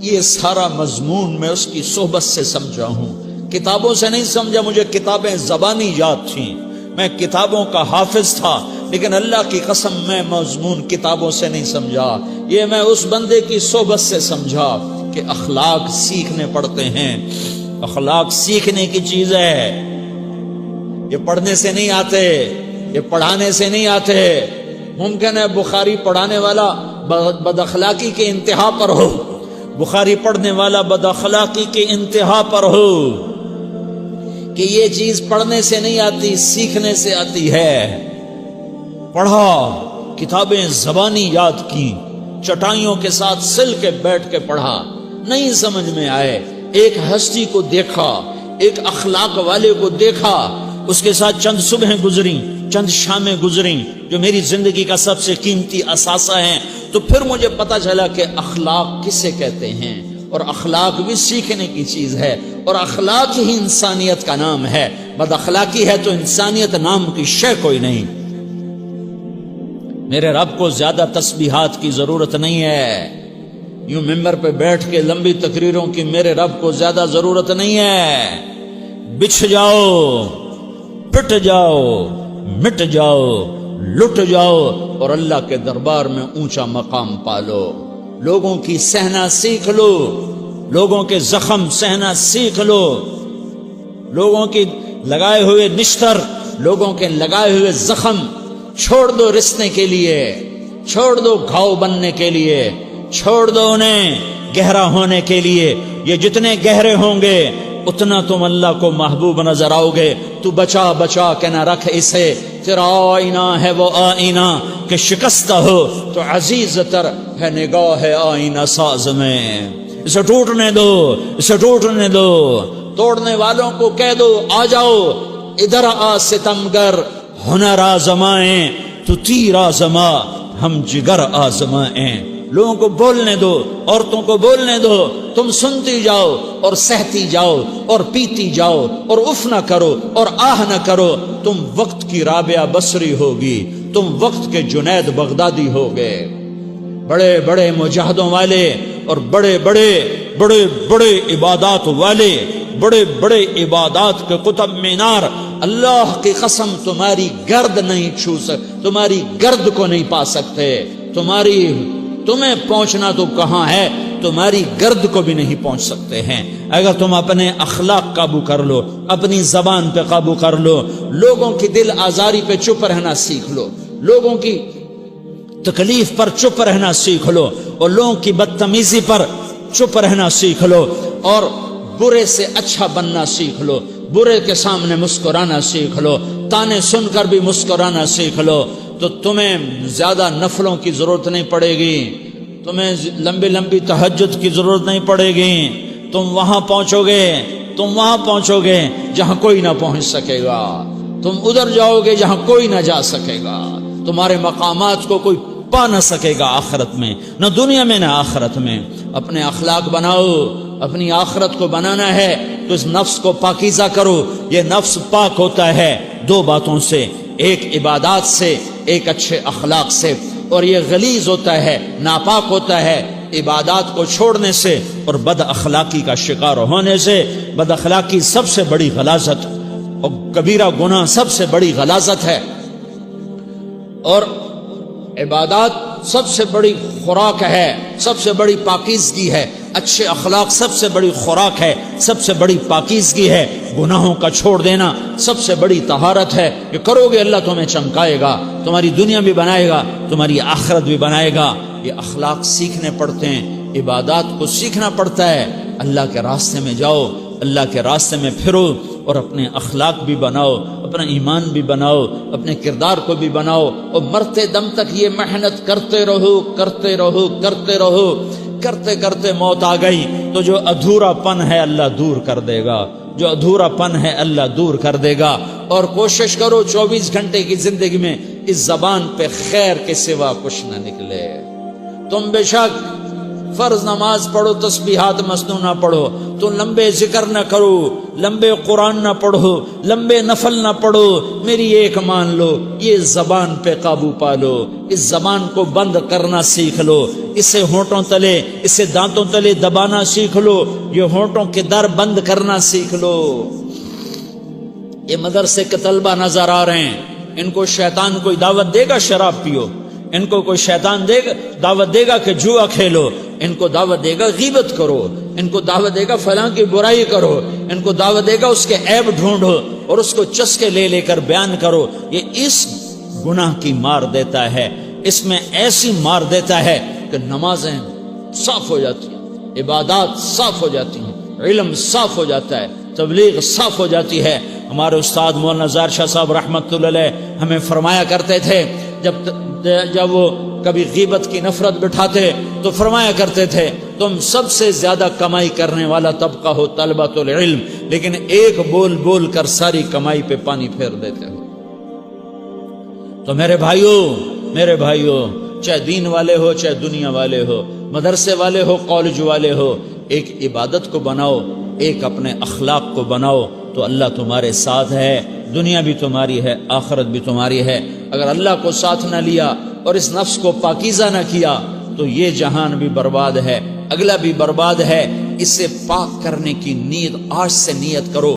یہ سارا مضمون میں اس کی صحبت سے سمجھا ہوں، کتابوں سے نہیں سمجھا۔ مجھے کتابیں زبانی یاد تھیں، میں کتابوں کا حافظ تھا، لیکن اللہ کی قسم میں مضمون کتابوں سے نہیں سمجھا، یہ میں اس بندے کی صحبت سے سمجھا کہ اخلاق سیکھنے پڑتے ہیں۔ اخلاق سیکھنے کی چیز ہے، یہ پڑھنے سے نہیں آتے، یہ پڑھانے سے نہیں آتے۔ ممکن ہے بخاری پڑھانے والا بد اخلاقی کے انتہا پر ہو، بخاری پڑھنے والا بد اخلاقی کے انتہا پر ہو، کہ یہ چیز پڑھنے سے نہیں آتی، سیکھنے سے آتی ہے۔ پڑھا، کتابیں زبانی یاد کی، چٹائیوں کے ساتھ سل کے بیٹھ کے پڑھا، نہیں سمجھ میں آئے، ایک ہستی کو دیکھا، ایک اخلاق والے کو دیکھا، اس کے ساتھ چند صبحیں گزری، چند شامیں گزری جو میری زندگی کا سب سے قیمتی اثاثہ ہیں، تو پھر مجھے پتا چلا کہ اخلاق کسے کہتے ہیں، اور اخلاق بھی سیکھنے کی چیز ہے، اور اخلاق ہی انسانیت کا نام ہے۔ بد اخلاقی ہے تو انسانیت نام کی شے کوئی نہیں۔ میرے رب کو زیادہ تسبیحات کی ضرورت نہیں ہے، یوں ممبر پہ بیٹھ کے لمبی تقریروں کی میرے رب کو زیادہ ضرورت نہیں ہے۔ بچھ جاؤ، پٹ جاؤ، مٹ جاؤ، لٹ جاؤ، اور اللہ کے دربار میں اونچا مقام پالو۔ لوگوں کی سہنا سیکھ لو، لوگوں کے زخم سہنا سیکھ لو، لوگوں کی لگائے ہوئے نشتر، لوگوں کے لگائے ہوئے زخم چھوڑ دو رسنے کے لیے، چھوڑ دو گھاؤ بننے کے لیے، چھوڑ دو انہیں گہرا ہونے کے لیے۔ یہ جتنے گہرے ہوں گے اتنا تم اللہ کو محبوب نظر آؤ گے۔ تو بچا بچا کے نہ رکھ اسے، تیرا آئینہ ہے وہ آئینہ کہ شکستہ ہو تو عزیز تر ہے نگاہ آئینہ ساز میں۔ اسے ٹوٹنے دو، اسے ٹوٹنے دو۔ توڑنے والوں کو کہہ دو آ جاؤ ادھر آ ستمگر، ہنر آزمائیں تو تیر آزما، ہم جگر آزمائیں۔ لوگوں کو بولنے دو، عورتوں کو بولنے دو، تم سنتی جاؤ اور سہتی جاؤ اور پیتی جاؤ اور اف نہ کرو اور آہ نہ کرو۔ تم وقت کی رابعہ بصری ہوگی، تم وقت کے جنید بغدادی ہوگے۔ بڑے بڑے مجاہدوں والے اور بڑے بڑے بڑے بڑے عبادات والے، بڑے بڑے عبادات کے قطب مینار، اللہ کی قسم تمہاری گرد نہیں چھو سکتے، تمہاری گرد کو نہیں پا سکتے۔ تمہیں پہنچنا تو کہاں ہے، تمہاری گرد کو بھی نہیں پہنچ سکتے ہیں۔ اگر تم اپنے اخلاق قابو کر لو، اپنی زبان پہ قابو کر لو، لوگوں کی دل آزاری پہ چپ رہنا سیکھ لو، لوگوں کی تکلیف پر چپ رہنا سیکھ لو، اور لوگوں کی بدتمیزی پر چپ رہنا سیکھ لو، اور برے سے اچھا بننا سیکھ لو، برے کے سامنے مسکرانا سیکھ لو، تانے سن کر بھی مسکرانا سیکھ لو، تو تمہیں زیادہ نفلوں کی ضرورت نہیں پڑے گی، تمہیں لمبی لمبی تہجد کی ضرورت نہیں پڑے گی۔ تم وہاں پہنچو گے، تم وہاں پہنچو گے جہاں کوئی نہ پہنچ سکے گا، تم ادھر جاؤ گے جہاں کوئی نہ جا سکے گا، تمہارے مقامات کو کوئی پا نہ سکے گا آخرت میں، نہ دنیا میں نہ آخرت میں۔ اپنے اخلاق بناؤ، اپنی آخرت کو بنانا ہے تو اس نفس کو پاکیزہ کرو۔ یہ نفس پاک ہوتا ہے دو باتوں سے، ایک عبادات سے، ایک اچھے اخلاق سے، اور یہ غلیظ ہوتا ہے، ناپاک ہوتا ہے عبادات کو چھوڑنے سے اور بد اخلاقی کا شکار ہونے سے۔ بد اخلاقی سب سے بڑی غلاظت اور کبیرہ گناہ سب سے بڑی غلاظت ہے، اور عبادات سب سے بڑی خوراک ہے، سب سے بڑی پاکیزگی ہے۔ اچھے اخلاق سب سے بڑی خوراک ہے، سب سے بڑی پاکیزگی ہے۔ گناہوں کا چھوڑ دینا سب سے بڑی طہارت ہے۔ یہ کرو گے اللہ تمہیں چمکائے گا، تمہاری دنیا بھی بنائے گا، تمہاری آخرت بھی بنائے گا۔ یہ اخلاق سیکھنے پڑتے ہیں، عبادات کو سیکھنا پڑتا ہے۔ اللہ کے راستے میں جاؤ، اللہ کے راستے میں پھرو، اور اپنے اخلاق بھی بناؤ، اپنا ایمان بھی بناؤ، اپنے کردار کو بھی بناؤ، اور مرتے دم تک یہ محنت کرتے رہو، کرتے رہو، کرتے رہو۔ کرتے کرتے موت آ گئی تو جو ادھورا پن ہے اللہ دور کر دے گا، جو ادھورا پن ہے اللہ دور کر دے گا۔ اور کوشش کرو 24 گھنٹے کی زندگی میں اس زبان پہ خیر کے سوا کچھ نہ نکلے۔ تم بے شک فرض نماز پڑھو تسبیحات مسنونہ پڑھو، تو لمبے ذکر نہ کرو، لمبے قرآن نہ پڑھو، لمبے نفل نہ پڑھو، میری ایک مان لو، یہ زبان پہ قابو پا لو، اس زبان کو بند کرنا سیکھ لو، اسے ہونٹوں تلے، اسے دانتوں تلے دبانا سیکھ لو، یہ ہونٹوں کے در بند کرنا سیکھ لو۔ یہ مدرسے کے طلبہ نظر آ رہے ہیں، ان کو شیطان کوئی دعوت دے گا شراب پیو، ان کو کوئی شیطان دعوت دے گا کہ جوا کھیلو، ان کو دعوت دے گا غیبت کرو، ان کو دعوت دے گا فلاں کی برائی کرو، ان کو دعوت دے گا اس کے عیب ڈھونڈو اور اس کو چسکے لے لے کر بیان کرو۔ یہ اس گناہ کی مار دیتا ہے، اس میں ایسی مار دیتا ہے کہ نمازیں صاف ہو جاتی ہیں، عبادات صاف ہو جاتی ہیں، علم صاف ہو جاتا ہے، تبلیغ صاف ہو جاتی ہے۔ ہمارے استاد مولانا زار شاہ صاحب رحمۃ اللہ علیہ ہمیں فرمایا کرتے تھے، جب وہ کبھی غیبت کی نفرت بٹھاتے تو فرمایا کرتے تھے تم سب سے زیادہ کمائی کرنے والا طبقہ ہو طلبۃ العلم، لیکن ایک بول بول کر ساری کمائی پہ پانی پھیر دیتے ہو۔ تو میرے بھائیوں چاہے دین والے ہو چاہے دنیا والے ہو، مدرسے والے ہو کالج والے ہو، ایک عبادت کو بناؤ، ایک اپنے اخلاق کو بناؤ، تو اللہ تمہارے ساتھ ہے، دنیا بھی تمہاری ہے، آخرت بھی تمہاری ہے۔ اگر اللہ کو ساتھ نہ لیا اور اس نفس کو پاکیزہ نہ کیا تو یہ جہان بھی برباد ہے، اگلا بھی برباد ہے۔ اسے پاک کرنے کی نیت آج سے نیت کرو۔